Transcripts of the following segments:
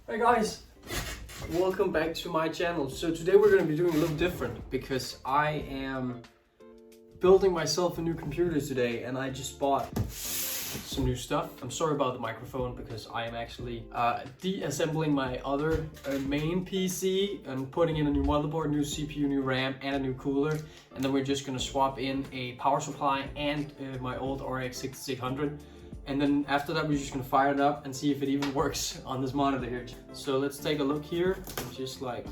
Hey guys, welcome back to my channel. So today we're going to be doing a little different because I am building myself a new computer today and I just bought some new stuff. I'm sorry about the microphone because I am actually de-assembling my other main PC and putting in a new motherboard, new CPU, new RAM and a new cooler, and then we're just going to swap in a power supply and my old RX 6600. And then after that, we're just gonna fire it up and see if it even works on this monitor here. So let's take a look here. Just like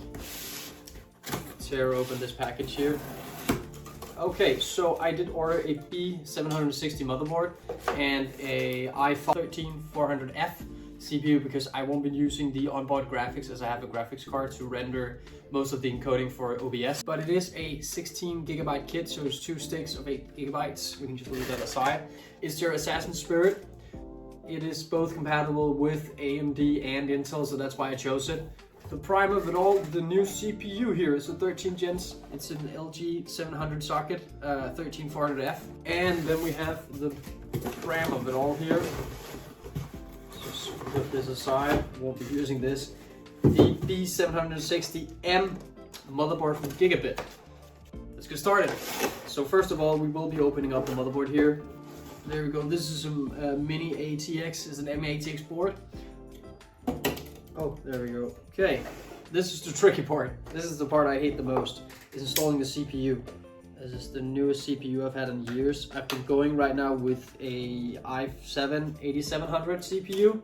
tear open this package here. Okay, so I did order a B760 motherboard and a i5-13400F CPU because I won't be using the onboard graphics as I have a graphics card to render most of the encoding for OBS. But it is a 16GB kit, so it's 2 sticks of 8GB. We can just leave that aside. It's your Assassin's Spirit. It is both compatible with AMD and Intel, so that's why I chose it. The prime of it all, the new CPU here is a 13 gens. It's an LG 700 socket, 13400F. And then we have the RAM of it all here. Just put this aside, won't be using this. The B760M motherboard from Gigabit. Let's get started. So first of all, we will be opening up the motherboard here. There we go. This is a mini ATX, is an M-ATX board. Oh, there we go. Okay, this is the tricky part. This is the part I hate the most, is installing the CPU. This is the newest CPU I've had in years. I've been going right now with a i7 8700 CPU.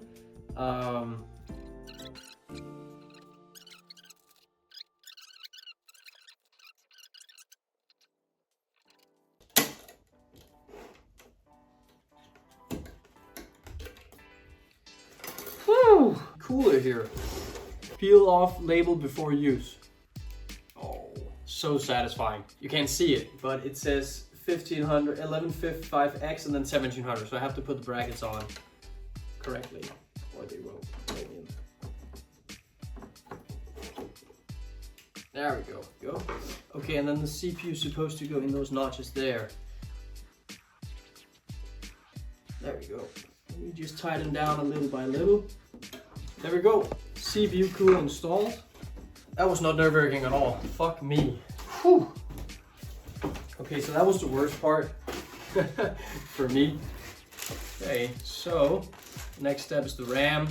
Cooler here. Peel off label before use. Oh, so satisfying. You can't see it, but it says 1500, 1155X and then 1700. So I have to put the brackets on correctly, or they won't go in. There we go. Okay, and then the CPU is supposed to go in those notches there. There we go. We just tighten down a little by little. There we go. CPU cooler installed. That was not nerve-wracking at all. Fuck me. Whew. Okay, so that was the worst part for me. Okay, so next step is the RAM.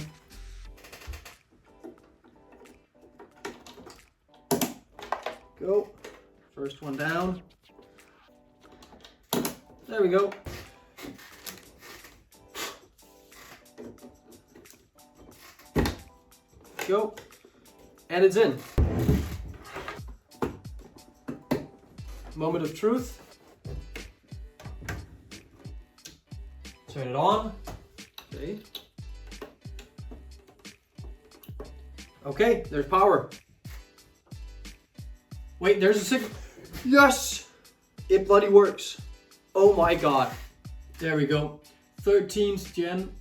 Go. First one down. There we go. Go, and it's in. Moment of truth. Turn it on. Okay. Okay, there's power. Wait, there's a signal. Yes! It bloody works. Oh my god. There we go. 13th gen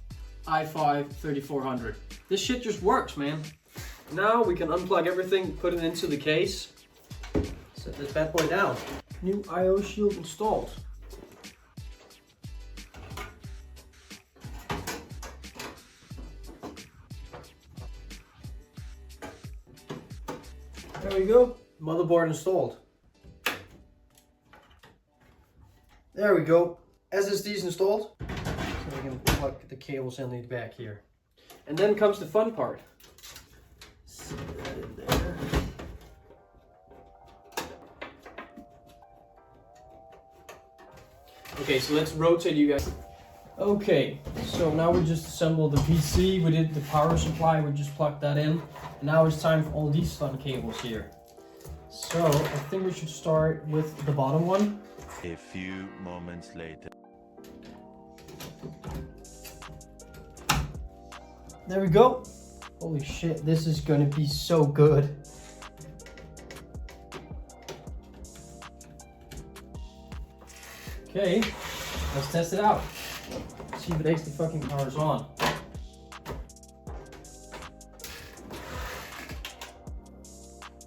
i5 3400. This shit just works, man. Now we can unplug everything, put it into the case, set this bad boy down. New I/O shield installed. There we go, motherboard installed. There we go, SSD's installed. So we can plug the cables in the back here. And then comes the fun part. Set that in there. Okay, so let's rotate you guys. Okay, so now we just assembled the PC. We did the power supply, we just plugged that in. And now it's time for all these fun cables here. So I think we should start with the bottom one. A few moments later. There we go. Holy shit, this is gonna be so good. Okay, let's test it out. See if it actually fucking powers on.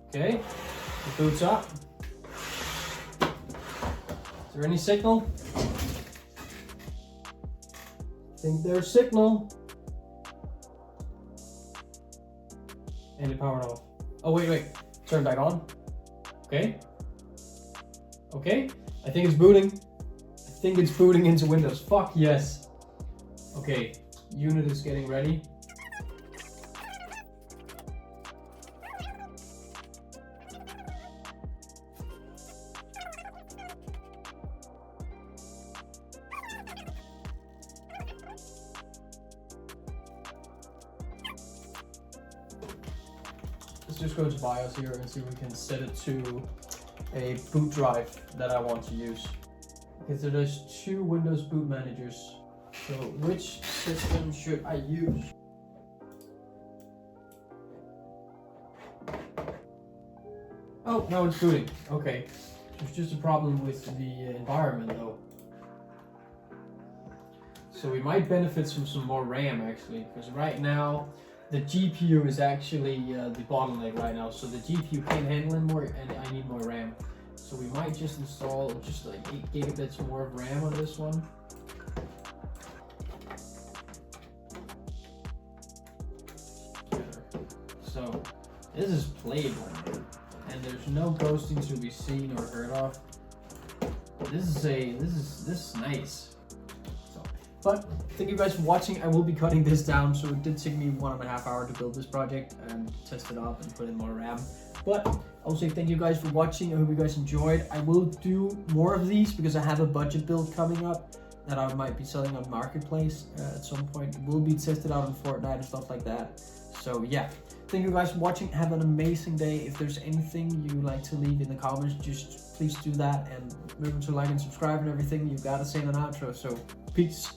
Okay, it boots up. Is there any signal? I think there's signal. and it powered off. Oh wait, turn back on. Okay. Okay, I think it's booting. I think it's booting into Windows. Fuck yes. Okay, unit is getting ready. Let's just go to BIOS here and see if we can set it to a boot drive that I want to use. Okay, so there's 2 Windows boot managers. So which system should I use? Oh, now it's booting. Okay. There's just a problem with the environment though. So we might benefit from some more RAM actually, because right now the GPU is actually the bottleneck right now. So the GPU can't handle it more and I need more RAM. So we might just install just like 8 gigabits more of RAM on this one. So this is playable and there's no ghosting to be seen or heard of. This is nice. But thank you guys for watching. I will be cutting this down, so it did take me 1.5 hours to build this project and test it up and put in more RAM. But I'll say thank you guys for watching. I hope you guys enjoyed. I will do more of these because I have a budget build coming up that I might be selling on Marketplace at some point. It will be tested out on Fortnite and stuff like that. So yeah, thank you guys for watching. Have an amazing day. If there's anything you would like to leave in the comments, just please do that. And remember to like and subscribe and everything. You gotta say an outro. So peace.